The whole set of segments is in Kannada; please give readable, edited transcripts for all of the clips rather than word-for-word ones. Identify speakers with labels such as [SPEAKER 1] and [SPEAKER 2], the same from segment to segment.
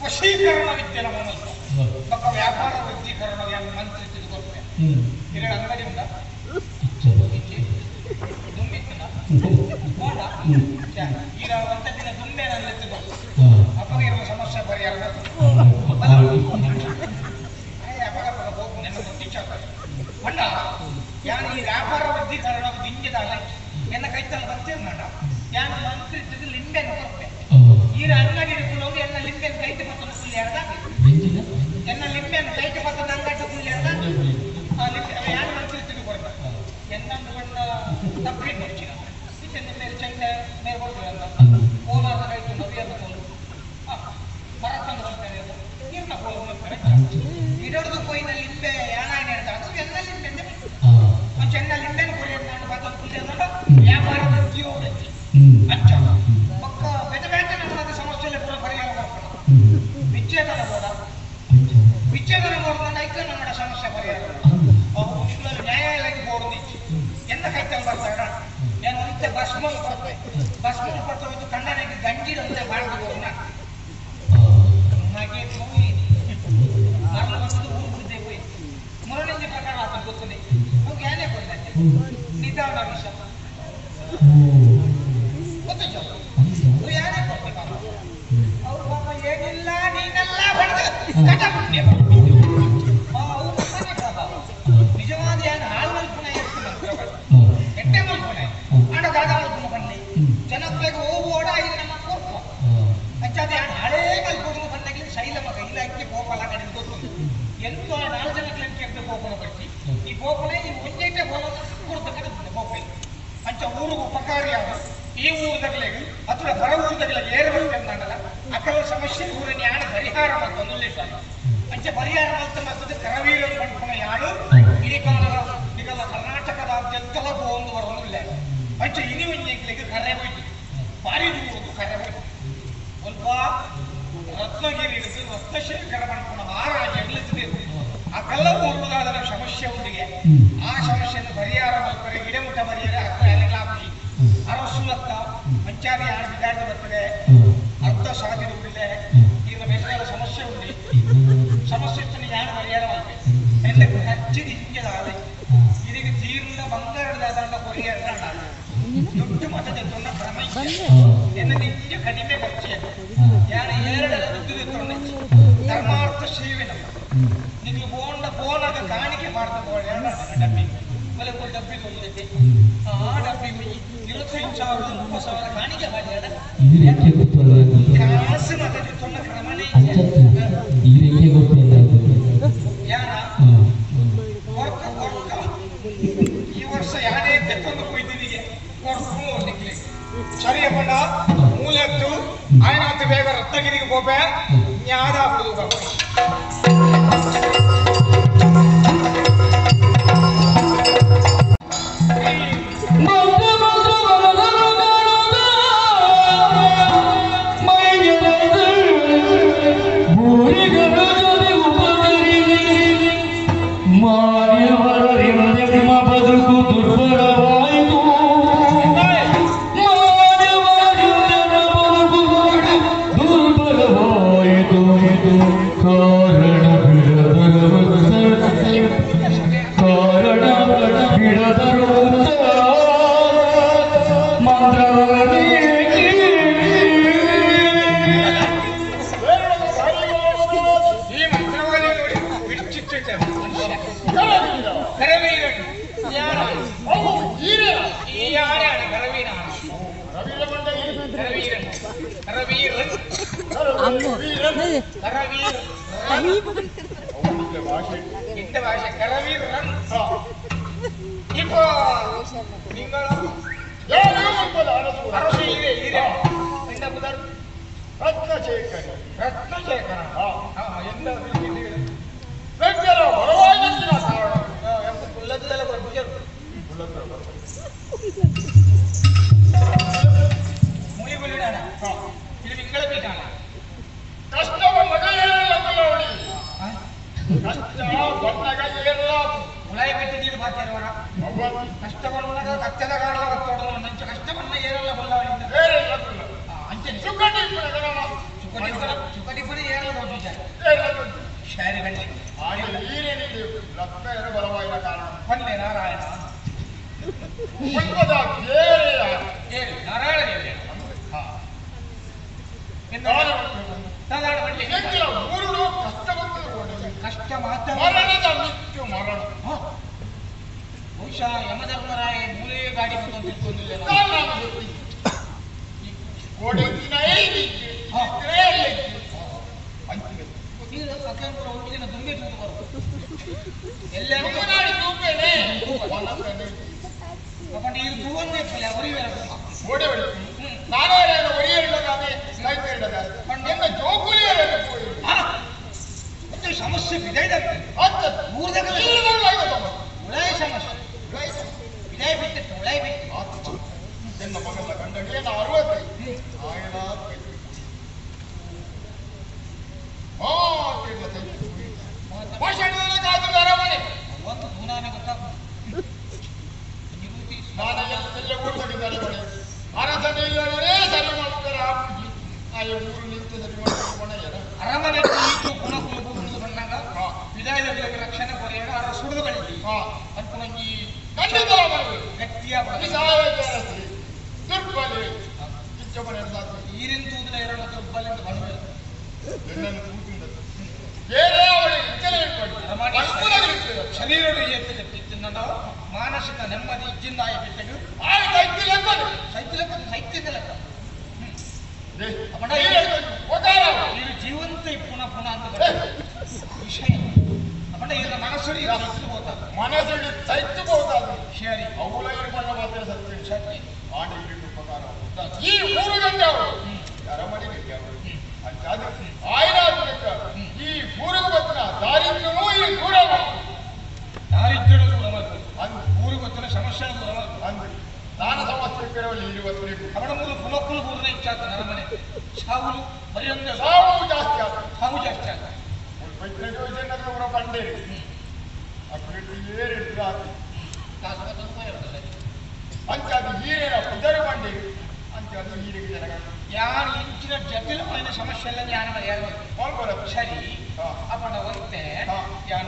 [SPEAKER 1] वशीकरण विद्येला ಪಕ್ಕ ವ್ಯಾಪಾರ ವೃದ್ಧೀಕರಣ ಮಂತ್ರಿ ತಿಳ್ಕೊಳ್ತೇವೆ ಈಗ ಅಂಗಡಿ ಉಂಟಾ ದುಂಬಿತ್ತನ ಹೋಂಡ ಈಗ ಒಂದ ದಿನ ದುಂಬೆ ನನ್ನ ಎತ್ತಿಕೊಂಡು ಅಪ್ಪಗ ಇರುವ ಸಮಸ್ಯೆ ಪರಿಹಾರ ಹೊಂಡ ಯಾನು ಈ ವ್ಯಾಪಾರ ವೃದ್ಧೀಕರಣ ದಿಂಗಿದಾಗ ಎನ್ನ ಕೈತಲ್ಲಿ ಬರ್ತೇವೆ ಮಾಡ ಯಾನು ಮಂತ್ರಿ ಲಿಂಬೆನ್ನು ಕೊಡ್ತೇವೆ ಈಗ ಅಂಗಡಿ ಹಿಡ್ಕೊಂಡು ಎನ್ನ ಲಿಂಬೆನ್ನು ಕೈತ ಪತ್ರ ಫುಲ್ ಎರದಾಗ ಎನ್ನ ಲಿಂಬೆನ್ನು ಕೈತ ಪತ್ರದ ಅಂಗಡಿ ಫುಲ್ ಎರದಾಗ ಯಾರು ಮಂತ್ರಿ ತಿಳ್ಕೊಡ್ತಾರೆ ಎನ್ನೊಂದು ಬಣ್ಣ ತಪ್ಪೇನು ಹೆಚ್ಚಿನ ಇದನ್ನು ಮೇಲೆ ಚಂಡ ಮೇಲೆ ಕೊಡ್ತೀವಲ್ಲ ಕೋಲಾರ ಕೈತು ನವಿಯನ್ನು ಕೋಲು ಮರತಂದು ಹೋಗ್ತಾರೆ ನೀರ್ನ ಕೋಲು ಹೋಗ್ತಾರೆ ಇಡೋದು ಕೊಯ್ನ ಲಿಂಬೆ ಯಾಣಾಯಣೆ ಹೇಳ್ತಾರೆ ಎಲ್ಲ ಲಿಂಬೆಂದೆ ಚೆನ್ನ ಲಿಂಬೆನ ಕೊರಿಯನ್ನು ನಾನು ಪತ್ತೊಂದು ಫುಲ್ ಅನ್ನೋದು ವ್ಯಾಪಾರ ವೃದ್ಧಿ ಹೋಗುತ್ತೆ ಅಚ್ಚ ಪಕ್ಕ ಬೆದ ಬೇಟ ನಮ್ಮದ ಸಮಸ್ಯೆಲ್ಲ ಪೂರ ಪರಿಹಾರ ಮಾಡ್ತಾರೆ ವಿಚ್ಛೇದನ ಬೋರ್ಡ ವಿಚ್ಛೇದನ ಬೋರ್ಡ್ ಐಕ್ಯ ನಮ್ಮ ಸಮಸ್ಯೆ ಪರಿಹಾರ ನ್ಯಾಯಾಲಯಕ್ಕೆ ಬೋರ್ಡ್ ಎನ್ನ ಕೈತಲ್ಲಿ ಬರ್ತಾರ ಏನು ಅಂತೆ ಭಸ್ಮಲ್ ಕೊಡ್ತೇವೆ ಭಸ್ಮಲ್ ಕೊಡ್ತೇವೆ ಕಣ್ಣನಿಗೆ ಗಂಜಿರಂತೆ ಮಾಡ್ಬೋದು ನಮಗೆ ಹೋಗಿ ಮರಳು ಬಂದು ಊರು ಬಿದ್ದೆ ಹೋಗಿ ಮುರಳಿಂಜಿ ಪ್ರಕಾರ ಆತ ಗೊತ್ತದೆ ಅವು ಏನೇ ಕೊಡ್ತಾರೆ ನಿಧಾನ ವಿಷಯ ಗೊತ್ತಿಲ್ಲ ಅವು ಏನೇ ಕೊಡ್ಬೇಕು ಅವ್ರು ಪಾಪ ಏನಿಲ್ಲ ನೀನೆಲ್ಲ ಹೊಡೆದು ಕಟ ಪುಣ್ಯ ನಿಜವಾದ ಏನು ಹಾಳು ಮಲ್ಪುಣ ಎಟ್ಟೆ ಮಲ್ಪುಣ ಆಡ ದಾದ ಮಲ್ಪುಣ ಬನ್ನಿ ಜನಪ್ರಿಯ ಹೋಗೋಡ ಇದು ನಮ್ಮ ಕೋಪ ಅಚ್ಚಾದ ಏನು ಹಳೇ ಮಲ್ಪುಣ ಬಂದಾಗಲಿ ಶೈಲಮ ಕೈಲಾಕಿ ಗೋಪಾಲ ಕಡೆ ಗೊತ್ತು ಎಂತ 4 ಜನ ಕ್ಲಂಕೆ ಗೋಪನ ಬರ್ತಿ ಈ ಗೋಪನೆ ಈ ಮುಂಜಾನೆ ಹೋಗೋದು ಕೊಡ್ತ ಕಡೆ ಗೋಪೆ ಅಂಚ ಊರು ಉಪಕಾರಿಯಾದ ಈ ಊರದಾಗಲೇ ಅಥವಾ ಹೊರ ಊರದಾಗಲೇ ಏರು ಬರ್ತೇನೆ ನಾನಲ್ಲ ಅಕಲ ಸಮಸ್ಯೆ ಊರಿನ ಯಾರು ಪರಿಹಾರ ಮಾಡ್ಕೊಂಡು ಅಂಚೆ ಪರಿಹಾರ ಮಾಡ್ತದೆ ಕರವೀರ ಪಂಪನ ಯಾರು ಇಡೀ ಕಾಲದ ಈಗಲ್ಲ ಕರ್ನಾಟಕದಾದ್ಯಂತಲ ಒಂದು ಬರೋದಿಲ್ಲ ಅಂಚೆ ಇನಿ ಒಂಜೆಂಕ್ಲಿಗೆ ಕರೆ ಹೋಯ್ತು ಭಾರಿ ದೂರದ್ದು ಕರೆ ಹೋಯ್ತು ಸ್ವಲ್ಪ ರತ್ನಗಿರಿ ಹಿಡಿದು ರತ್ನಶೇಖರ ಪಂಪನ ಮಹಾರಾಜ ಎಲ್ಲಿದ್ದೆ ಆ ಕಲ್ಲ ಊರುದಾದ ಸಮಸ್ಯೆ ಒಂದಿಗೆ ಆ ಸಮಸ್ಯೆಯನ್ನು ಪರಿಹಾರ ಮಾಡ್ತಾರೆ ಗಿಡಮುಟ್ಟ ಪರಿಹಾರ ಅಲ್ಲಿಗಾಪಿ ಅರಸುಲತ್ತ ಮಂಚಾರಿ ಯಾರು ಬಿದ್ದಾಡಿ ಬರ್ತದೆ ಅರ್ಧ ಸಾಧಿದು ಬಿಡ್ಲೆ ಈಗ ಬೇಕಾದ ಸಮಸ್ಯೆ ಉಂಟು ಸಮಸ್ಯೆ ಇತ್ತು ಯಾರು ಪರಿಹಾರ ಮಾಡ್ಬೇಕು ಎಲ್ಲ ಹಚ್ಚಿದ ಹಿಂಗೆ ಆದ ಇದೀಗ ತೀರ್ಣ ಬಂಗಾರದಾದ ಪರಿಹಾರ ದೊಡ್ಡ ಮತದ ತೊಂಡ ಪ್ರಮೈಕ್ಯ ಎನ್ನ ನಿತ್ಯ ಕಡಿಮೆ ಖರ್ಚು ಯಾರು 2 ತೊಂಡ ಧರ್ಮಾರ್ಥ ಸೇವೆ ನಮ್ಮ ನಿಮಗೆ ಬೋನಾಗ ಕಾಣಿಕೆ ಮಾಡ್ತಾ ಡಬ್ಬಿ ಮಲೆ ಡಬ್ಬಿ ತೊಂದಿದ್ದೆ ಆ ಡಬ್ಬಿ 25,000 ಕಾಣಿಕೆ ಮಾಡಿ ಕಾಸು ಮತದ ತೊಂಡ ಕ್ರಮನೇ ಯಾರ ಈ ವರ್ಷ ಯಾರೇ ತೆಕ್ಕೊಂಡು ಕೊಯ್ದಿನಿಗೆ ಕೊಡ್ಕೊಂಡು ಸರಿಯ ಬಣ್ಣ ಮೂಲೆತ್ತು ಆಯ್ನಾತು ಬೇಗ ರತ್ನಗಿರಿಗೆ ಹೋಗ್ಬೇ ನ್ಯಾದ ಬಿಡುದು ಶಾರಿ ಬನ್ನಿ
[SPEAKER 2] ಹಾಗೆ ನೀರೇನಿದೆ ರಕ್ತ ಏನು ಬಲವಾಗಿಲ್ಲ ಕಾರಣ
[SPEAKER 1] ಬನ್ನಿ ನಾರಾಯಣ
[SPEAKER 2] ಪುಷ್ಪದ ಬೇರೆಯ
[SPEAKER 1] ಹೇಳಿ ನಾರಾಯಣ ದೇವಿ ಸಾಧಾರಣ ಬನ್ನಿ
[SPEAKER 2] ಮೂರು ಕಷ್ಟ ಬಂದು
[SPEAKER 1] ಕಷ್ಟ ಮಾತ್ರ
[SPEAKER 2] ಮರಣದ ಮೃತ್ಯು ಮರಣ
[SPEAKER 1] ಬಹುಶಃ ಯಮಧರ್ಮರಾಯ ಮೂಲೆ ಗಾಡಿ ಬಂದು ತಿಳ್ಕೊಂಡಿಲ್ಲ
[SPEAKER 2] ಕೋಡಿನ
[SPEAKER 1] ಒಟ್ಟಿನ ದುಂಬೆ ಚೂರು ಬರುವುದು ಎಲ್ಲರೂ ತಗೊಂಡು ಇದು ತೂವನ್ನೇ ಪಲ್ಯ ಒರಿವೇರ
[SPEAKER 2] ಓಡಿ ಹೊಡಿ ನಾನೇ ಒರಿಯಲ್ಲದಾದೆ ಸ್ಲೈಟ್ ಇಲ್ಲದಾದೆ ನನ್ನ ಜೋಕುಲಿಯರನ್ನು
[SPEAKER 1] ಮತ್ತೆ ಸಮಸ್ಯೆ ಬಿದಾಯ್ದಾಗ್ತದೆ ಮೂರ್ದಾಗ ಉಳಾಯ ಸಮಸ್ಯೆ ವಿದಾಯ ಬಿಟ್ಟಿತ್ತು ಉಳಾಯ ಬಿಟ್ಟು
[SPEAKER 2] ನನ್ನ ಮಗನ ಗಂಡನಿಗೆ ನಾ 65 ಆಯನ ಭಾಷಣದ ಅರಮನೆ
[SPEAKER 1] ಒಂದು ದೂನಾನೆ ಗೊತ್ತಾಗ್ತದೆ
[SPEAKER 2] ನಾನು ಎಲ್ಲ ಊಟದಿದ್ದಾರೆ ಮನೆ ಅರಸನೇ ಇಲ್ಲವರೇ ಸರಿ ಮಾಡ್ತಾರೆ ಆಪುಜಿ ಆಯೋ ಊರು ನಿಂತು ಸರಿ ಮಾಡ್ತಾರೆ ಮನೆಯಲ್ಲ
[SPEAKER 1] ಅರಮನೆ ಗುಣ ಕುಲುಬು ಬಂದಾಗ ವಿದಾಯದ ರಕ್ಷಣೆ ಕೊರೆಯಾಗ ಅವರ ಸುಡಿದು ಬೆಳೆದಿ ಅಂತ ನಂಗೆ
[SPEAKER 2] ಖಂಡಿತ
[SPEAKER 1] ಗಟ್ಟಿಯ
[SPEAKER 2] ದುರ್ಬಲೆ ಇಚ್ಚಮನೆ
[SPEAKER 1] ಈರಿನ ತೂದಿನ ಎರಡು ದುರ್ಬಲಿಂದ ಬಂದು
[SPEAKER 2] ನಿನ್ನನ್ನು ಕೂತಿಂದ ಬೇರೆ
[SPEAKER 1] ಶರೀರದ ಎತ್ತಿನ ಮಾನಸಿಕ ನೆಮ್ಮದಿ ಇಚ್ಚಿಂದಾಯ ಬಿಟ್ಟೆಗಳು ಸೈತ್ಯದ ಲೆಕ್ಕ ಇದು ಜೀವಂತ ಪುನಃ ಪುನಃ ಅಂತ ವಿಷಯ ಅಪಂಡ ಇದರ ಮನಸ್ಸು
[SPEAKER 2] ಮನಸ್ಸು ಸೈತ್ಯಬಹುದಾದ
[SPEAKER 1] ಸರಿ
[SPEAKER 2] ಅವುಲ ಇರ್ಕೊಂಡ ಮಾತ್ರ ಸತ್ಯ ಸತ್ಯ ಆಡಿ ಉಪಕಾರ ಈ 3 ಗಂಟೆ ಅವರು ಅರಮನೆ ಅಂತಾದ್ರೆ ಆಯ್ನಾತ್ಮಕ ಈ ಊರಿಗೆ ಗೊತ್ತಿನ ದಾರಿದ್ರ್ಯವೂ ಈ ದೂರ
[SPEAKER 1] ದಾರಿದ್ರ್ಯದ ದೂರ ಮಾಡ್ತಾರೆ ಅದು ಊರಿಗೆ ಗೊತ್ತಿನ ಸಮಸ್ಯೆ ದೂರ ಮಾಡ್ತಾರೆ
[SPEAKER 2] ಅಂದ್ರೆ ನಾನು ಸಮಸ್ಯೆ ಕೇಳಲಿ ಇವತ್ತು
[SPEAKER 1] ಅವಳ ಮೂಲ ಕುಲಕ್ಕುಲು ಊರಿನ ಇಚ್ಛಾತ ಅರಮನೆ ಸಾವು ಬರೆಯಂಗ
[SPEAKER 2] ಸಾವು ಜಾಸ್ತಿ ಆಗ್ತದೆ
[SPEAKER 1] ಸಾವು ಜಾಸ್ತಿ ಆಗ್ತದೆ
[SPEAKER 2] ಊರ ಬಂಡೆ ಅಕ್ಕಿ ಏರಿಟ್ಟು ಆಗಿ ಅಂತ ಅದು ಹೀರೇನ ಪುದರ ಬಂಡೆ ಅಂತ ಅದು ಹೀರಿಗೆ ಜನಗಳು
[SPEAKER 1] ಯಾರು ಇಂಚಿನ ಜಟಿಲమైన ಸಮಸ್ಯೆಲ್ಲ ಜ್ಞಾನ ಮರ್ಯಾದೆ ಸರಿ ಅಪ್ಪಣ ಒಂತೆ ಜ್ಞಾನ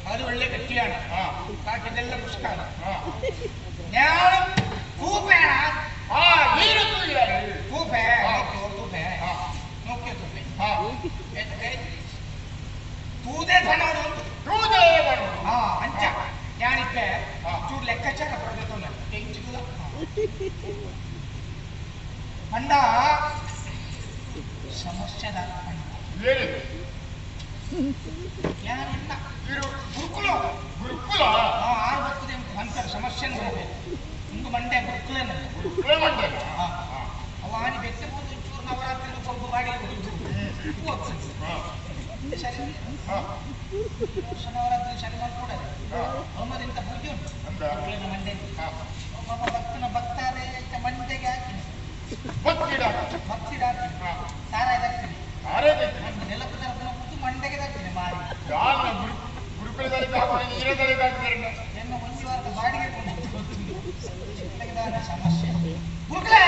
[SPEAKER 1] ಅದು ಒಳ್ಳೆ ಗಟ್ಟಿಯಾಣ ಬಾಕಿದೆಲ್ಲ ಮುಷ್ಕಾಲ ಜ್ಞಾನ ತೂಪೇಣ ತೂಪೆ ತೂಪೆ ನೋಕ್ಯ ತೂಪೆ ತೂದೇ ಬಣ್ಣೋದು ತೂದೇ ಬಣ್ಣ ಅಂಚ ಜ್ಞಾನಿಪ್ಪೆ ಚೂರು ಲೆಕ್ಕಾಚಾರ ಬರಬೇಕು ಹೆಂಚಿಲ್ಲ ಪಂಡ ಸಮಸ್ಯೆದ ಯಾರಿಲ್ಲ ಗುರುಕುಲ
[SPEAKER 2] ಗುರುಕುಲ
[SPEAKER 1] ಆರು ಬರ್ತದೆ ಅಂತಾರೆ ಸಮಸ್ಯೆ ಒಂದು ಮಂಡೆ ಗುರುಕುಲ ಅವ ಆನಿ ಬೆಟ್ಟ ಬಂದು ಚೂರು ನವರಾತ್ರಿ ಸ್ವಲ್ಪ ಬಾಡಿ ನವರಾತ್ರಿ ಶನಿವಾರ ಕೂಡ ಅವಮದಿಂತ ಪೂಜೆ ಉಂಟು ಮಂಡೆ ಒಬ್ಬ ಭಕ್ತನ ಭಕ್ತಾರೆ ಮಂಡೆಗೆ ಹಾಕಿ ಭಕ್ತಿಡ ಸಾರಾಯ ಹಾಕ್ತೀನಿ ನೆಲಕ್ಕೆ ತರಪನ ಕೂತು
[SPEAKER 2] ತಲೆಗಾಗ್ತಾರೆ
[SPEAKER 1] ಎನ್ನು ಒಂದು ವಾರದ ಬಾಡಿಗೆ ಸಮಸ್ಯೆ ಗುರುಗಳೇ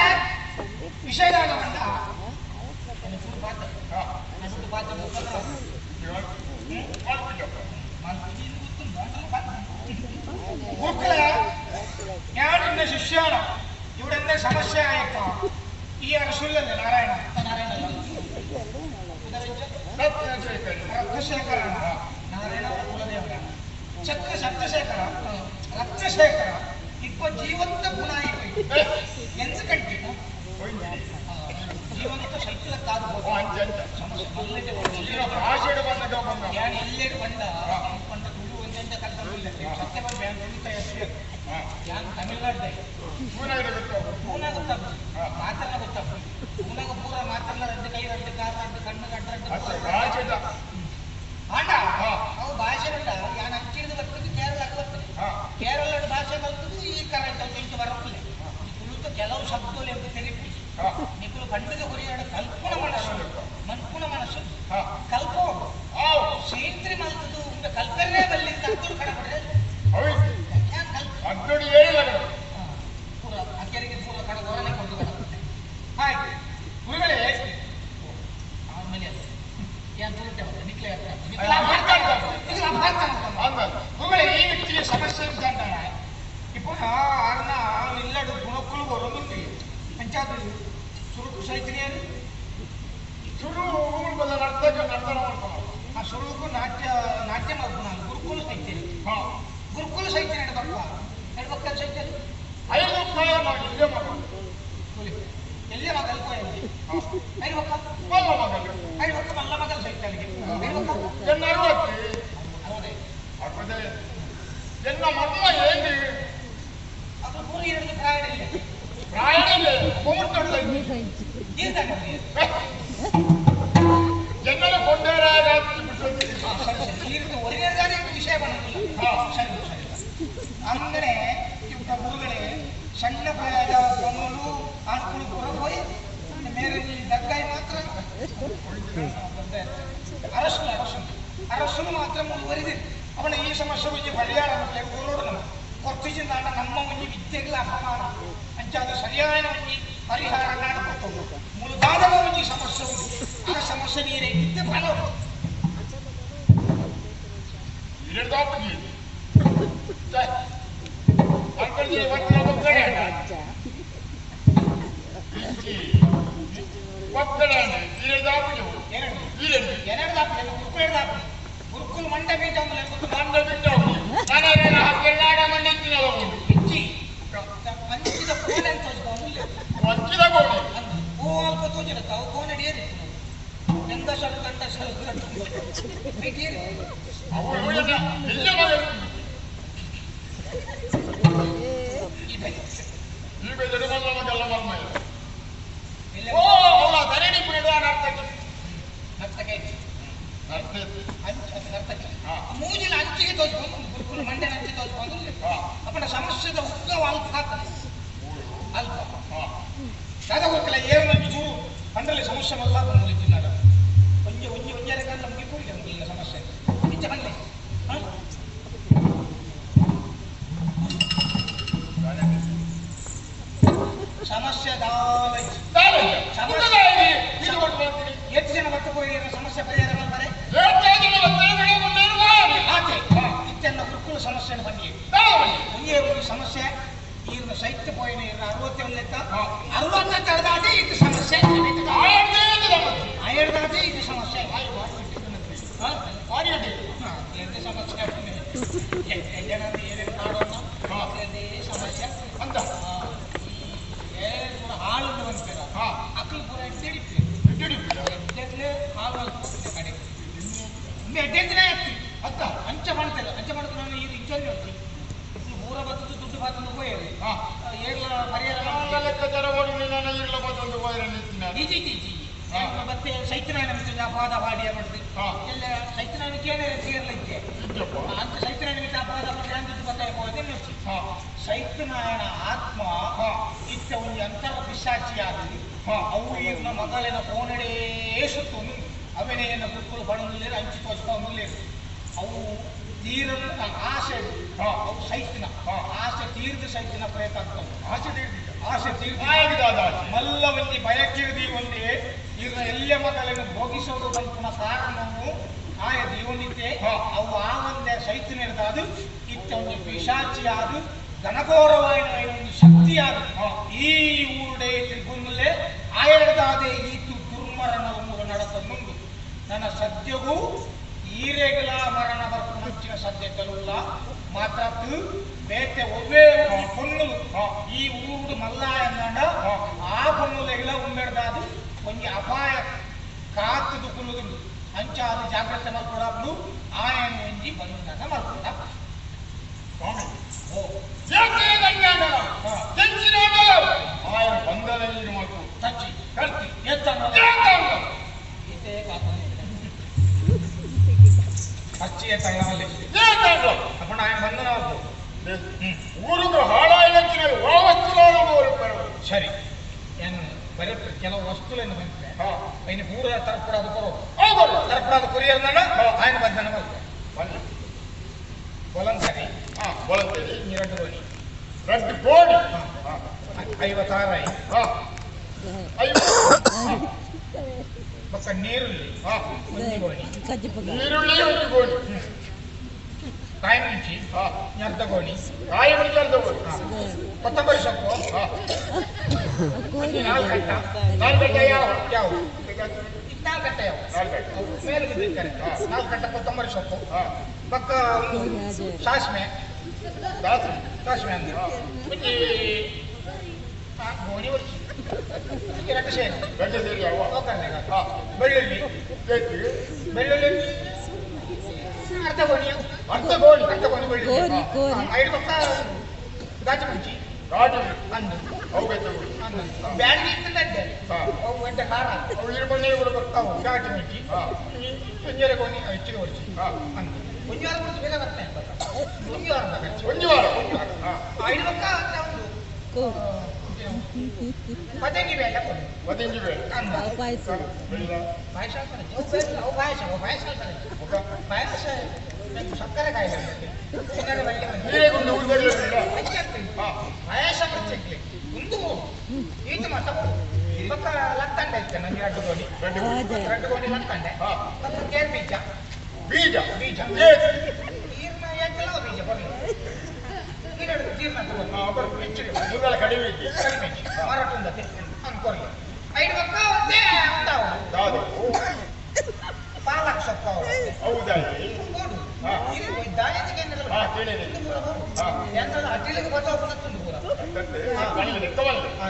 [SPEAKER 1] ವಿಷಯದಾಗ ಬಂದ ಸುಡು ಪಾತ್ರ ಸುಡು ಪಾತ್ರ ಗುರುಗಳೇ ഞാനിന്ന ശിഷ്യാണ് ഇവിടെ എന്താ സമസ്യ ആയപ്പോ ഈ അർശുല്ലല്ലേ നാരായണ ರತ್ನಶೇಖರನ ನಾರಾಯಣ ಕುಲದೇವರ ಚಕ್ರ ಸಪ್ತಶೇಖರ ರತ್ನಶೇಖರ ಇಪ್ಪ ಜೀವಂತ ಗುಣ ಎಂದಕಂಟಿ ಜೀವಂತ ಶೈತ್ಯ ಕಾದು ഞാൻ ಎಲ್ಲೇಡು ಬಂದ ಪಂಡ ತುಳು ಒಂದೆಂತ ಕಲ್ತಮಿಲ್ಲ ಸತ್ಯ ಬ್ಯಾಂಕ್ ಉಳಿತಾಯ ഞാൻ ತಮಿಳ್ನಾಡ್ದೆ ಪೂನಾಗ ಗೊತ್ತಾಗ ಮಾತಲ್ಲ ಗೊತ್ತಾಗ ಪೂನಾಗ ಪೂರ ಮಾತಲ್ಲ ರದ್ದು ಕೈ ರದ್ದು ಕಾಲು ರದ್ದು ಕಣ್ಣು ಗಡ್ಡ ಆಂಡ ಅವು ಭಾಷೆ ಉಂಟ ഞാൻ ಅಂಚಿಡಿದ ಬರ್ತದೆ ಕೇರಳಕ್ಕೆ ಬರ್ತದೆ ಕೇರಳದ ಭಾಷೆ ಕಲ್ತದ್ದು ಈ ಕರೆಂಟ್ ಇಂಟು ಬರಲಿಲ್ಲ ತುಳುತ ಕೆಲವು ಶಬ್ದಗಳು ಎಂದು ತೆರಿಪಿ ನಿಕ್ಕಲು ಪಂಡಿತ ಹುರಿಯಾಡ ಕಲ್ಪನ ಮನಸ್ಸು ಕಲ್ಪೋ ಸೇಂತ್ರಿ ಮಲ್ತದ್ದು ಕಲ್ಪನೆ ಬಲ್ಲಿಂದ ಅಂತೂ ಕಡಪಡೆ ಪೂರ ಅಕ್ಕರಿಗೆ ಪೂರ ಕಡ ಹೊರನೆ ಕೊಟ್ಟು ಕಡಪಡೆ ಹಾಗೆ ಗುರುಗಳೇ ಆಮೇಲೆ ಏನು ತುರುಟೆ ನಿಕ್ಲೆ ಗುರುಗಳೇ ಈ ವ್ಯಕ್ತಿಯ ಸಮಸ್ಯೆ ಇದ್ದಾನೆ ഇപ്പോൾ ഇല്ലട് ഗുണക്കുളു കുറവുണ്ട് പഞ്ചായത്ത് സുറുക്കു ശൈത്രിയാണ് ಆ ಸುರುಕು ನಾಟ್ಯ ಮಾಡ್ಕೊಂಡು ಗುರುಕುಲ ಸೈತ್ಯ ಗುರುಕುಲ ಸೈತ್ಯ ನಡ್ಬಕ್ಕ ಸೈತ್ಯ ಎಲ್ಲಿಯ ಮಗಲ್ ಐದು ಮಲ್ಲ ಮಗಲ್ ಸೈತ್ಯ ಅದು ಮೂರು ಎರಡು ಪ್ರಾಯಣ ಇಲ್ಲ
[SPEAKER 2] ಜನರ ಕೊಂಡೇರಾಗ
[SPEAKER 1] ಒರಿಯಾದಾನೆ ವಿಷಯ ಬಂದಿಲ್ಲ അങ്ങനെ ഇവിടെ ಗುರುಗಳೇ ಸಣ್ಣ ಪ್ರಾಯದ ಕೊನಲು ಆಡ್ಕೊಂಡು ಹೊರಗೋಯಿ ಮೇರೆ ದಗ್ಗಾಯಿ ಮಾತ್ರ ಅರಸನು ಮಾತ್ರ ಮುಂದುವರಿದೆ ಅವನ ಈ ಸಮಸ್ಯೆ ಬಗ್ಗೆ ಪರಿಹಾರ ಗುರುಗಳು കുറച്ച് ചിന്താണ് നമ്മ മുന്നിൽ വിദ്യകൾ അപമാന അഞ്ചാത് ശരിയായ മുന്നിൽ പരിഹാരം നടത്തുന്നു മുഴുകാതെ മുന്നിൽ സമസ്യ ഉണ്ട് ആ സമസ്യ നീരെ വിദ്യ ഫലം ಗುರುಕುಲ್ ಮಂಡ ಬೀಜ ಮಂಡ ಬೀಜ ಮಂಚಿದ ಕೋಣೆ ಅಂತ ಮಂಚಿದ ಕೋಣೆ ಅಲ್ಪ ತೋಚಿರತ್ತ ಅವು ಕೋಣೆ ಡೇರಿ ಗಂಡಸರು ಮೂಜಿನ ಅಂಚಿಗೆ ತೋಚ್ಕೊಂಡು ಗುರುಕುಲ ಮಂಡ್ಯನ ಅಂಚಿ ತೋಚ್ಕೊಂಡು ಅಪ್ಪನ ಸಮಸ್ಯೆದ ಉಗ್ಗವ ಅಲ್ಪ ಹಾಕ್ತದೆ ಅಲ್ಪ ದಾದಾ ಏಳು ಚೂರು ಕಂಡ್ರಲ್ಲಿ ಸಮಸ್ಯೆ ಮಲ್ಲ ಬಂದು ತಿನ್ನಾಡ ಒಂಜೆ ಕಂಡ ಮುಗಿಪೂರಿಗೆ ನಮಗಿಲ್ಲ ಸಮಸ್ಯೆ ನಿಜ ಬನ್ನಿ ಸಮಸ್ಯೆ ಎಷ್ಟು ಜನ ಮತ್ತೆ ಹೋಗಿ ಸಮಸ್ಯೆ ಪರಿಹಾರ ಮಾಡ್ತಾರೆ ಇತ್ತೆಲ್ಲ ಗುರುಕುಲ ಸಮಸ್ಯೆ ಬನ್ನಿ ಒಂದು ಸಮಸ್ಯೆ ಈಗಿನ ಸೈತ್ಯ ಪೋಯಿನ 60 ತಡೆದಾದೆ ಇದು ಸಮಸ್ಯೆ ಆಯರ್ದಾದೆ ಇದು ಸಮಸ್ಯೆ ಎಂತ ಸಮಸ್ಯೆ ಏನೇನು ಮಾಡೋಣ ಸಮಸ್ಯೆ ಅಂತ ಹಾಳು ಬಂದ್ಬೇಡ ಅಕ್ಕಲು ಪೂರ ಎಡ್ಡೆ ಹಾಲು ಕಡೆ ಎಡ್ಡೆ ಅಕ್ಕ ಅಂಚೆ ಮಾಡ್ತಾರೆ ಅಂಚೆ ಮಾಡಿದ್ರೆ ನಾನು ಇದು ಇಂಚಲ್ಲಿ ಹೋಗ್ತೀನಿ ಊರ ಬರ್ತದ್ದು ದುಡ್ಡು ಬಾತಂದು ಹೋಯರಿ ಏಳ ಪರಿಹಾರ ಲೆಕ್ಕಾಚಾರ ಓಡಿ ನಾನು ಇಲ್ಲ ಬಾತಂದು ಹೋಯರಿ ಮತ್ತೆ ಸೈತ್ಯನಾಯನ ಮಿತ್ರ ಅಪವಾದ ಬಾಡಿಯ ಮಾಡಿದ್ರಿ ಎಲ್ಲ ಸೈತ್ಯನಾಯನ ಕೇಳಿ ಸೇರ್ಲಿಕ್ಕೆ ಅಂತ ಸೈತ್ಯನಾಯನ ಮಿತ್ರ ಅಪವಾದ ಮಾಡಿ ದುಡ್ಡು ಬರ್ತಾ ಹೋದೆ ಸೈತ್ಯನಾಯನ ಆತ್ಮ ಇತ್ತ ಒಂದು ಅಂತರ ಪಿಶಾಚಿಯಾಗಲಿ ಅವು ಈಗಿನ ಮಗಳಿನ ಕೋನಡೇ ಸುತ್ತು ಅವನೇ ಗುರುಕುಲು ಬಡಲಿಲ್ಲ ಹಂಚಿ ತೋಚ್ಕೊಂಡು ಅವು ತೀರದ ಆಸೆ ಅವು ಸೈತಿನ ಆಸೆ ತೀರ್ದ ಸೈತಿನ ಪ್ರಯತ್ನ ಆಗ್ತವೆ. ಆಸೆ ತೀರ್ದ ಮಲ್ಲವಲ್ಲಿ ಬಯಕಿರದಿ ಒಂದೇ ಈಗ ಎಲ್ಲ ಮಕ್ಕಳನ್ನು ಭೋಗಿಸೋದು ಬಂದ ಕಾರಣವು ಆಯ ದೀವನಿದ್ದೆ ಅವು ಆ ಒಂದೇ ಸೈತಿನ ಅದು ಇತ್ತೊಂದು ಪಿಶಾಚಿ ಆದು ಘನಘೋರವಾಯಿನ ಒಂದು ಶಕ್ತಿಯಾದ ಈ ಊರುಡೆ ತಿರುಗುಲ್ಲೇ ಆಯದಾದೆ ಈತು ದುರ್ಮರಣವನ್ನು ನಡೆಸನುಂಡು ನನ್ನ ಸದ್ಯಗೂ ಈರೆಗಳ ಮರಣ ಬರ್ಕೊಂಚಿನ ಸದ್ಯತೆಲ್ಲ ಮಾತ್ರ ಬೇತೆ ಒಬ್ಬೇ ಪೊಣ್ಣು ಈ ಊರುಡು ಮಲ್ಲ ಎಂದ ಆ ಪೊಣ್ಣುಲೆಗಳ ಉಮ್ಮೆಡ್ದಾದು ಒಂಜಿ ಅಪಾಯ ಕಾತುದು ಕುಲ್ಲುದುಂಡು ಅಂಚಾದ ಜಾಗ್ರತೆ ಮಾಡ್ಕೊಡಾಬ್ದು ಆಯನ ಒಂಜಿ ಬಂಧನ ಮಾಡ್ಕೊಂಡ
[SPEAKER 2] ಆಯನ ಬಂಧನ ಮಾಡ್ಕೊಂಡು
[SPEAKER 1] ತಚ್ಚಿ ಕರ್ತಿ ಎತ್ತ ಅಚ್ಚಿಯ ತಳ್ಳವಲ್ಲಿ ಅಪ್ಪಣ ಆಯನ ಬಂಧನ ಆಗ್ಬೋದು
[SPEAKER 2] ಊರುಗಳು ಹಾಳಾಯಿನ ವಾವಸ್ತುಗಳು
[SPEAKER 1] ಸರಿ ಏನು ಬರೀ ಕೆಲವು ವಸ್ತುಗಳನ್ನು ಬಂದಿದೆ ಐನ ಪೂರ ತರ್ಪಡಾದ ಕೊರೋ ತರ್ಪಡಾದ ಕೊರಿಯರ್ ಆಯನ ಬಂಧನ ಮಾಡ್ತಾರೆ volunteering.
[SPEAKER 2] Volunteering.
[SPEAKER 1] ಎರಡು ಗೋಣಿ.
[SPEAKER 2] Red ಗೋಣಿ.
[SPEAKER 1] 56 ಐ.
[SPEAKER 2] 50.
[SPEAKER 1] ಬಕ್ಕ ನೀರುಳ್ಳಿ. ಒಂದು ಗೋಣಿ.
[SPEAKER 2] ನೀರುಳ್ಳಿ ಒಂದು ಗೋಣಿ.
[SPEAKER 1] ಕಾಯಿ ಮಿಂಚಿ. ಅರ್ಧ ಗೋಣಿ.
[SPEAKER 2] ಕಾಯಿ ಮಿಂಚಿ ಅರ್ಧ ಗೋಣಿ.
[SPEAKER 1] ಕೊತ್ತಂಬರಿ ಸೊಪ್ಪು. 4 ಕಟ್ಟ.
[SPEAKER 2] 4 ಕಟ್ಟ ಯಾವ?
[SPEAKER 1] 4 ಕಟ್ಟ ಯಾವ?
[SPEAKER 2] 4 ಕಟ್ಟ.
[SPEAKER 1] ಮೇಲೆ ಬಿದ್ದಿರ್ತಾರೆ. 4 ಕಟ್ಟ ಕೊತ್ತಂಬರಿ ಸೊಪ್ಪು. ಪಕ್ಕ ಸಾಸ್ಮೆ ಸಾಸ್ಮೆ ಅಂದ್ರೆ ಗೋಣಿ ಒಡಿಸಿ ಎರಡು ಸೇರಿ ಬೆಳ್ಳುಳ್ಳಿ ಬೆಳ್ಳುಳ್ಳಿ ಅರ್ಧ ಗೋಣಿ ಬೆಳ್ಳುಳ್ಳಿ 5 ಪಕ್ಕ ಗಾಜಿ ಮುಂಚಿ ಅಂದು ಬ್ಯಾಡಗಿ ಇರ್ತದೆ ಅವು ಗಂಟೆ ಖಾರ ಅವು ಇರುಬಣ್ಣೆ ಬರ್ತಾವು ಗಾಜಿ ಮುಂಚಿ ಒಂಜರೆ ಗೋಣಿ ಹೆಚ್ಚಿಗೆ ಒಡಿಸಿ ಅಂದು ಒಂದು ವಾರ ಬಿಟ್ಟು ಬೇಗ ಬರ್ತೇನೆ ಒಂದು ವಾರ 5 ಪಕ್ಕ ಪದಂಗಿ ಬೇಡ
[SPEAKER 2] ಪದಂಗಿ ಬೇಡ
[SPEAKER 1] ಪಾಯಸ ಪಾಯಸ ಸಕ್ಕರೆ ಕಾಯಿಲೆ ಪಾಯಸ ಬರ್ತಿಕ್ಲಿ ಒಂದು ಈತ ಮಾತ ಪಕ್ಕ ಲತ್ತಂಡೆ ಇತ್ತೆ ನನಗೆ 2 ಗೋಣಿ 2 ಗೋಣಿ ಲತ್ತಂಡೆ ಪಕ್ಕ ಕೇರ್ ಬೀಜ
[SPEAKER 2] ಬೀಜ
[SPEAKER 1] ಬೀಜ ನೀರ್ನ ಯಾಕೆಲ್ಲ ಬೀಜ ಬರಲಿ ಜೀರ್ಣ
[SPEAKER 2] ಕಡಿಮೆ
[SPEAKER 1] ಮಾರಾಟ ಅನ್ಕೊರ್ಲಿ 5 ಪಕ್ಕ ಒಂದೇ ಉಂಟಾವು ಪಾಲಕ್ ಸೊಪ್ಪು
[SPEAKER 2] ಹೌದಾ
[SPEAKER 1] ಅಟ್ಟಿಲಿಗೆ ಬರ್ತಾವ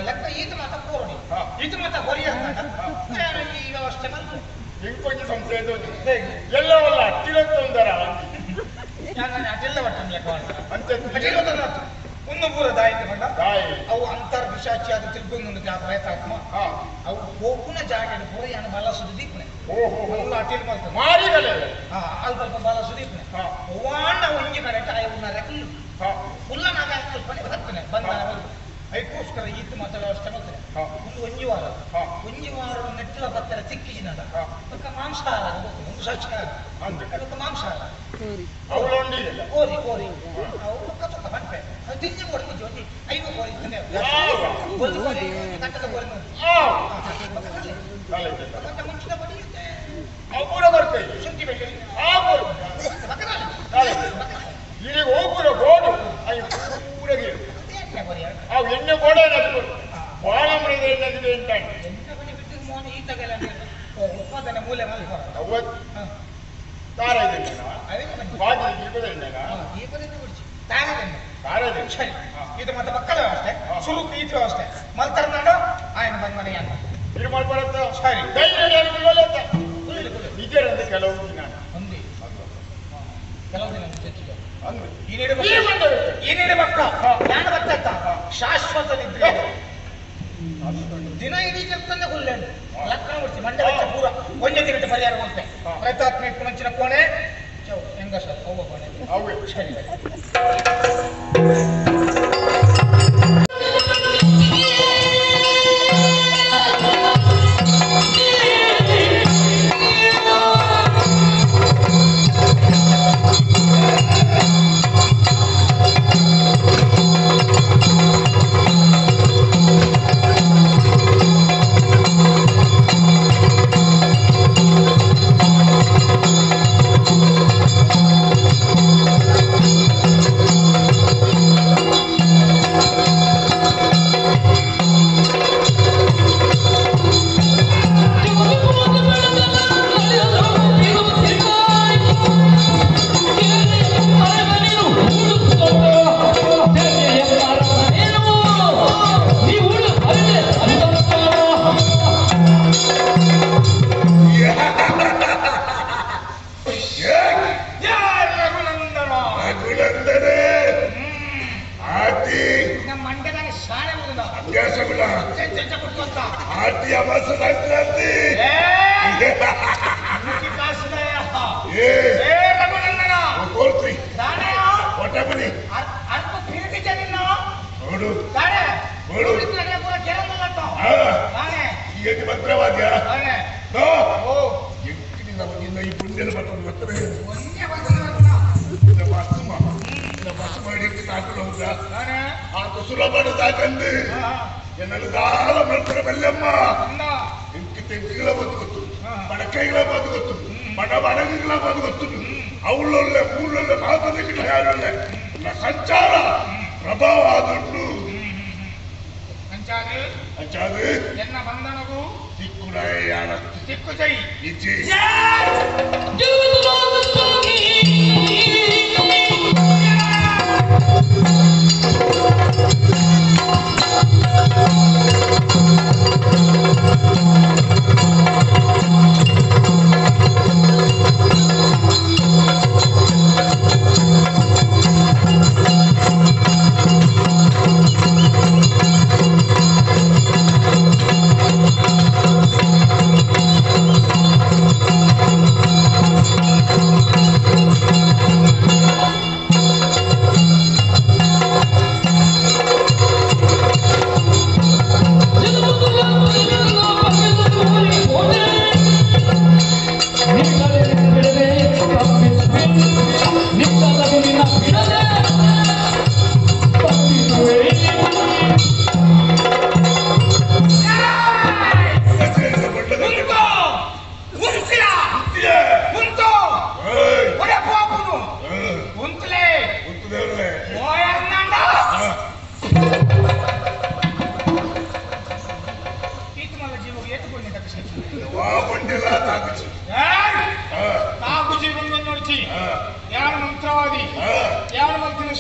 [SPEAKER 1] ಲೆಕ್ಕ ಈತ ಮಾತ ಕೋರಡಿ ಈತ ಮಾತ ಕೊರಿಯ ಈ ವ್ಯವಸ್ಥೆ ಬಂತು
[SPEAKER 2] ಇಂಕೊಂಚ ಸಂಸ್ಥೆ ಎಲ್ಲವಲ್ಲ ಅಟ್ಟಿಲೊಂದರ
[SPEAKER 1] ಅಟಿಲ್ಲ ಒಂದು ಪೂರ ದಾಯಿತು ಕಂಡ ಅವು ಅಂತರ್ ವಿಶಾಚಿಯಾದ ತಿಳ್ಕೊಂಡು ಪ್ರಯತ್ನಾತ್ಮ ಅವು ಹೋಗುನ ಜಾಗ ಪೂರ ಯಾನು ಬಲ ಸುದೀಪನೆ ಅಟಿಲ್ ಮಾಡ್ತಾರೆ
[SPEAKER 2] ಮಾರಿಗಲೇ
[SPEAKER 1] ಅಲ್ಪ ಬಲ ಸುದೀಪನೆ ವಾಂಡ ಒಂಜಿ ಕಡೆ ಕಾಯಿ ಉನ್ನ ರೆಕ್ಲು ಫುಲ್ಲ ನಾಗ ಹಾಕ್ತಲ್ಪನೆ ಬರ್ತನೆ ಬಂಧನ ಬಂದು ಅದಕ್ಕೋಸ್ಕರ ಈತ ಮಾತ ವ್ಯವಸ್ಥೆ ಮಾಡ್ತಾರೆ ಒಂದು ಒಂಜಿ ವಾರ ನೆಟ್ಟಲ ಬತ್ತರ ತಿಕ್ಕಿಸಿನದ ಪಕ್ಕ ಮಾಂಸಾಹಾರ ಒಂದು ಸಚ್ಚಾರ ಪಕ್ಕ ಮಾಂಸಾಹಾರ
[SPEAKER 2] ಅವಳೊಂಡಿ
[SPEAKER 1] ಕೋರಿ ಅವು ಪಕ್ಕ ಪಕ್ಕ ಬಂಟೆ ತಿಂಜಿ ಕೊಡ್ತಿ ಜೋತಿ 5 ಕೋರಿ ಒಂದು ಕೋರಿ ಕಟ್ಟದ ಕೋರಿ ಮುಂಚಿನ ಬಡಿ
[SPEAKER 2] ಅಪೂರ ಬರ್ತೇವೆ
[SPEAKER 1] ಶುಂಠಿ ಬೆಳ್ಳಿ
[SPEAKER 2] ಇಲ್ಲಿ ಹೋಗುರ ಗೋಡು ಪೂರಗೆ ಅವು ಎಣ್ಣೆ ಗೋಡೆ ಬಹಳ ಮನೆಗೆ ಎಂಟಾಣಿ
[SPEAKER 1] ಬಿಟ್ಟು ಮೋನ ಈತಗೆಲ್ಲ ಉತ್ಪಾದನೆ ಮೂಲೆ ಮಲ್ಕೋರ
[SPEAKER 2] ತಾರ
[SPEAKER 1] ಸರಿ ಇದು ಮತ್ತೆ ಮಕ್ಕಳ ವ್ಯವಸ್ಥೆ ಸುರುಕು ಈತ ವ್ಯವಸ್ಥೆ ಮಲ್ತಾರ ನಾಡು ಆಯನ ಬಂದ ಮನೆಯ
[SPEAKER 2] ನಿರ್ಮಲ್ ಬರುತ್ತೆ
[SPEAKER 1] ಸರಿ
[SPEAKER 2] ನಿಜರಂತ ಕೆಲವು ದಿನ
[SPEAKER 1] ಒಂದೇ ಕೆಲವು ದಿನ
[SPEAKER 2] ಈ
[SPEAKER 1] ನೀಡಿ ಮಕ್ಕ ಯಾನ ಬರ್ತಕ್ಕ ಶಾಶ್ವತ ನಿದ್ರೆ ದಿನ ಇಡೀ ಕೆಲ್ಸನೇ ಹುಲ್ಲೇನು ಲಕ್ಕಣ ಬಿಡ್ತಿ ಮಂಡ್ಯ ವೆಚ್ಚ ಪೂರ ಒಂದೇ ದಿನಕ್ಕೆ ಪರಿಹಾರ ಕೊಡ್ತೆ ಪ್ರಯತ್ನಾತ್ಮ ಇಟ್ಟು ಮಂಚಿನ ಕೋಣೆ ಹೆಂಗ ಸರ್ ಅವ್ವ ಕೋಣೆ
[SPEAKER 2] ಅವೇ
[SPEAKER 1] ಸರಿ
[SPEAKER 2] ಏ
[SPEAKER 1] ರಘುನಂದನ
[SPEAKER 2] ಕೋಲ್ತ್ರಿ
[SPEAKER 1] ದಾಣೆಯ
[SPEAKER 2] ಒಟ್ಟಮನಿ
[SPEAKER 1] ಅರ್ಥ ಪ್ರೀತಿಜ ನಿನ್ನ
[SPEAKER 2] ನೋಡು
[SPEAKER 1] ದಾಣೆ
[SPEAKER 2] ನೋಡು
[SPEAKER 1] ಪೂರ ಕೇಳಲ್ಲತ್ತ ದಾಣೆ
[SPEAKER 2] ಈಗ ಭದ್ರವಾದ್ಯಾ
[SPEAKER 1] ದಾಣೆ ಓ
[SPEAKER 2] ಎಂಟಿನಿಂದ ಈ ಪುಣ್ಯನ ಬರ್ತದೆ ಗೊತ್ತೇ
[SPEAKER 1] ಒಂದೇ ಬಂದ
[SPEAKER 2] ಬಸ್ ಮಾಡಿ ತಾಕಲು ಹೌದಾ
[SPEAKER 1] ದಾಣೆ
[SPEAKER 2] ಆ ಕುಸುಲಬಾಡು ತಾಕಂದು ಎನ್ನಲು ದಾಳ ಮಾಡ್ತಾರೆ ಬಲ್ಲಮ್ಮ ಎಂಟಿ ತೆಂಕಿಗಳ ಬಂದು ಗೊತ್ತು ಬಡಕೈಗಳ ಬಂದು ಗೊತ್ತು ಬಡಗಿಗಳ ಬಂದು ಗೊತ್ತು ಅವಳೊಳ್ಳೆ ಊರೊಳ್ಳೆ ಮಾತದಕ್ಕಿಲ್ಲ ಯಾರೊಳ್ಳೆ ಸಂಚಾರ ಪ್ರಭಾವ ಆದುಂಟು ಅಂಚಾದು
[SPEAKER 1] ಎನ್ನ ಬಂಧನವು
[SPEAKER 2] ಸಿಕ್ಕುಡಾಯ
[SPEAKER 1] ಸಿಕ್ಕು ಜೈ
[SPEAKER 2] ಇಜ್ಜಿ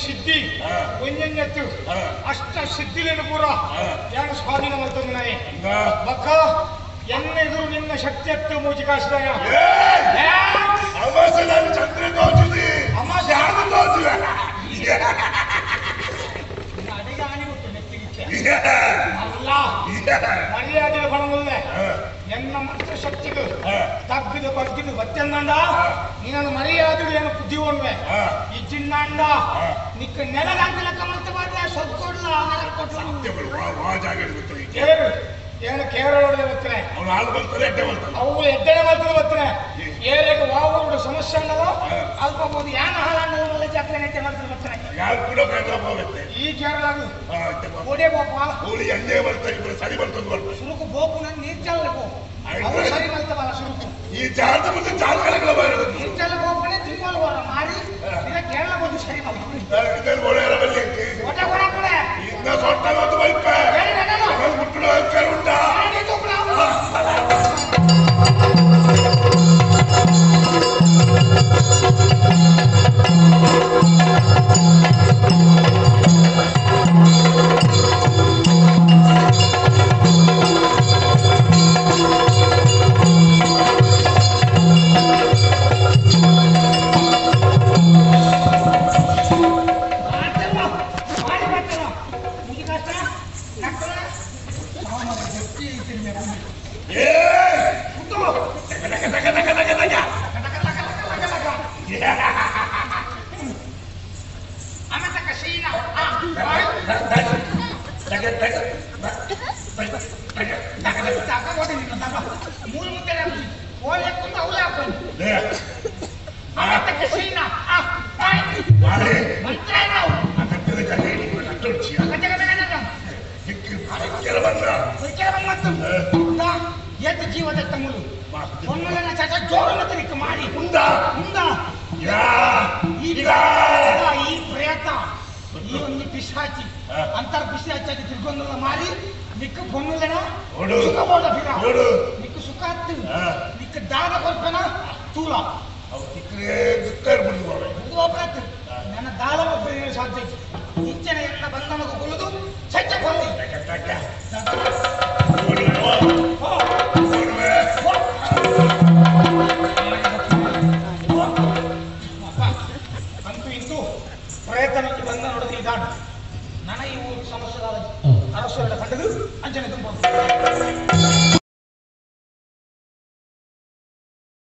[SPEAKER 1] ಸಿದ್ಧಿ ಒಂಜೆತ್ತು ಅಷ್ಟ ಸಿದ್ಧಿಲೇನು ಪೂರ ಯಾನು ಸ್ವಾಧೀನ ಮಾಡ್ತಂದಿನಾಯಿ ಬಕ್ಕ ಎನ್ನ ಎದುರು ನಿನ್ನ ಶಕ್ತಿ ಎತ್ತು ಮೂಜಿ ಕಾಸ್ತಾಯ
[SPEAKER 2] ಚಂದ್ರ ತೋಚುದಿ
[SPEAKER 1] ಅಮಾಸ
[SPEAKER 2] ಯಾರು ತೋಚುದ
[SPEAKER 1] ಅಡಿಗೆ ಆನಿ ಬಿಟ್ಟು ನೆತ್ತಿಗೆ ಅಲ್ಲ ಮರ್ಯಾದೆ ಬಣವಲ್ಲೇ ಎನ್ನ ಮನಸ್ಸು ಶಕ್ತಿಗೂ ತಗ್ಗಿದು ಬಗ್ಗಿದು ಬತ್ತೆಂದಂಡ ನೀನು ಮರ್ಯಾದೆ ಏನು ಬುದ್ಧಿ ಒಣ್ವೆ ಈ ಚಿನ್ನಂಡ ನಿಕ್ಕ ನೆಲಗಂತ ಲೆಕ್ಕ ಮತ್ತೆ ಬಾದ್ರೆ ಸೊತ್ತು ಕೊಡ್ಲ ಏನು ಕೇರಳ ಬರ್ತಾನೆ
[SPEAKER 2] ಅವನು ಹಾಲು ಬರ್ತಾರೆ ಎಡ್ಡೆ ಬರ್ತಾನೆ
[SPEAKER 1] ಅವು ಎಡ್ಡೆನೆ ಬರ್ತದೆ ಬರ್ತಾನೆ ಏರಿಗೆ ವಾವು ಸಮಸ್ಯೆ ಅನ್ನೋದು ಅಲ್ಪಬಹುದು ಯಾನ ಹಾಳಾಂಡ ಜಾತ್ರೆ ನೆಟ್ಟೆ ಮಾಡ್ತಾರೆ ಬರ್ತಾನೆ
[SPEAKER 2] ಯಾರು ಕೂಡ ಹೋಗುತ್ತೆ
[SPEAKER 1] ಈ ಕೇರಳದು ಓಡೇ ಬೋಪ
[SPEAKER 2] ಹೋಳಿ ಎಣ್ಣೆ ಬರ್ತಾರೆ ಇಬ್ಬರು ಸರಿ ಬರ್ತದೆ ಬರ್ತಾರೆ
[SPEAKER 1] ಸುರುಕು ಬೋಪು ನನ್ನ ನೀರ್ ಚಲ್ಲಬೇಕು ಅವು ಸರಿ ಬರ್ತವಲ್ಲ ಸುರುಕು
[SPEAKER 2] ಈ ಜಾತ ಮುಂದೆ ಜಾಲ ಕಲಕಲ ಬರೋದು
[SPEAKER 1] ನೀರ್ ಚಲ್ಲ ಬೋಪನೆ ತಿಂಗಳು ಬರ ಮಾರಿ ಈಗ ಕೇರಳ ಬಂದು ಸರಿ ಓಟ ಕೊಡ ಕೊಡ
[SPEAKER 2] ಇನ್ನ ಸೊಟ್ಟ ಮತ್ತು ಬೈಪ ಮುಟ್ಟಲು ಉಂಟಾ ಜೀವದತ್ತ ಮುಳು ಒಮ್ಮೆ ಚಟ ಜೋರನ್ನ ತನಿಖ ಮಾಡಿ ಮುಂದ ಈ ಪ್ರಯತ್ನ ಈ ಒಂದು ಪಿಶಾಚಿ ಅಂತರ್ ಪಿಶಾಚಾಗಿ ತಿರ್ಗೊಂದಲ್ಲ ಮಾರಿ ನಿಕ್ಕ ಬೊನ್ನುಲೆನ ಸುಖಬೋಡ ಬಿರ ನಿಕ್ಕ ಸುಖ ಹತ್ತು ನಿಕ್ಕ ದಾನ ಕೊಲ್ಪನ ತೂಲ ನನ್ನ ದಾಳ ಸಾಧ್ಯ ಇಂಚನೆ ಎಲ್ಲ ಬಂಧನಗೂ ಕೊಲ್ಲುದು ಸಜ್ಜ ಕೊಂದಿ